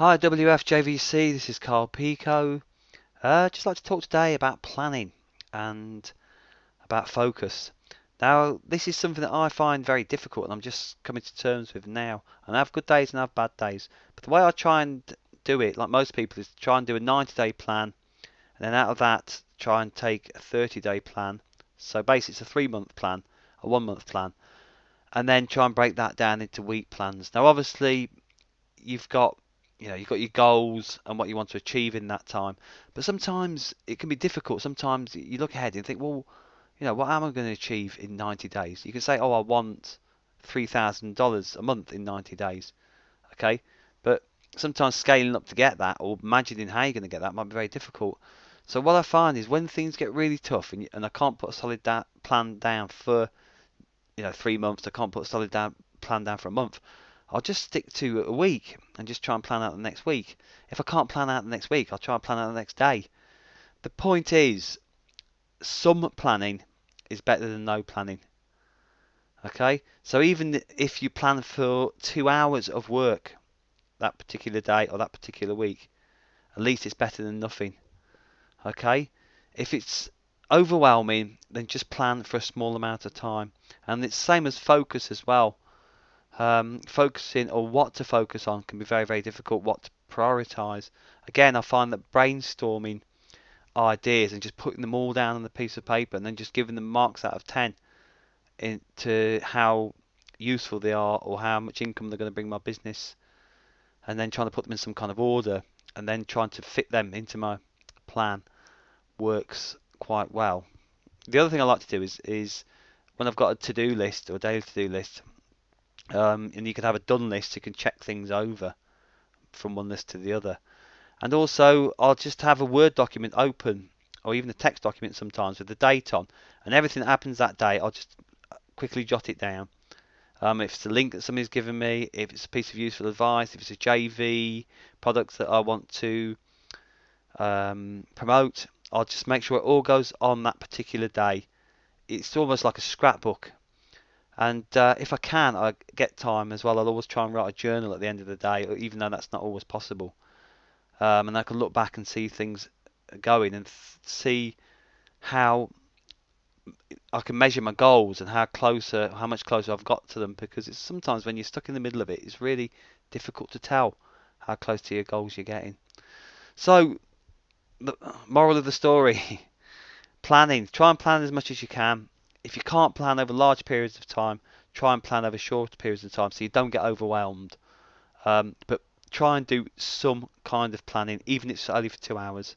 Hi wfjvc, this is Carl Pico. Just like to talk today about planning and about focus. Now, this is something that I find very difficult and I'm just coming to terms with now. And I have good days and I have bad days. But the way I try and do it, like most people, is to try and do a 90-day plan and then out of that try and take a 30-day plan. So basically it's a 3-month plan, a 1-month plan, and then try and break that down into week plans. Now, obviously, you've got you've got your goals and what you want to achieve in that time, but sometimes it can be difficult. Sometimes you look ahead and think, well, what am I going to achieve in 90 days? You can say, oh, I want $3,000 a month in 90 days. Okay, but sometimes scaling up to get that or imagining how you're going to get that might be very difficult. So what I find is when things get really tough and I can't put a solid plan down for 3 months, I can't put a solid plan down for a month, I'll just stick to a week and just try and plan out the next week. If I can't plan out the next week, I'll try and plan out the next day. The point is, some planning is better than no planning. Okay? So even if you plan for 2 hours of work that particular day or that particular week, at least it's better than nothing. Okay? If it's overwhelming, then just plan for a small amount of time. And it's the same as focus as well. Focusing or what to focus on can be very, very difficult. What to prioritize. Again, I find that brainstorming ideas and just putting them all down on a piece of paper and then just giving them marks out of 10 into how useful they are or how much income they're going to bring my business, and then trying to put them in some kind of order and then trying to fit them into my plan works quite well. The other thing I like to do is when I've got a to-do list or daily to-do list, and you can have a done list, you can check things over from one list to the other. And also, I'll just have a Word document open, or even a text document sometimes with the date on, and everything that happens that day, I'll just quickly jot it down. If it's a link that somebody's given me, if it's a piece of useful advice, if it's a JV product that I want to promote, I'll just make sure it all goes on that particular day. It's almost like a scrapbook. And if I get time as well, I'll always try and write a journal at the end of the day, even though that's not always possible. And I can look back and see things going and see how I can measure my goals and how much closer I've got to them. Because it's sometimes when you're stuck in the middle of it, it's really difficult to tell how close to your goals you're getting. So the moral of the story: planning. Try and plan as much as you can. If you can't plan over large periods of time, try and plan over short periods of time so you don't get overwhelmed. But try and do some kind of planning, even if it's only for 2 hours.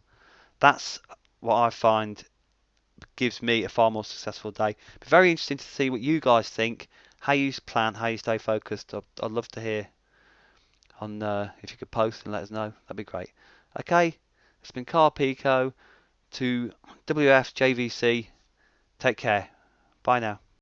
That's what I find gives me a far more successful day. But very interesting to see what you guys think, how you plan, how you stay focused. I'd love to hear on if you could post and let us know. That'd be great. Okay, it's been Carl Pico to WFJVC. Take care. Bye now.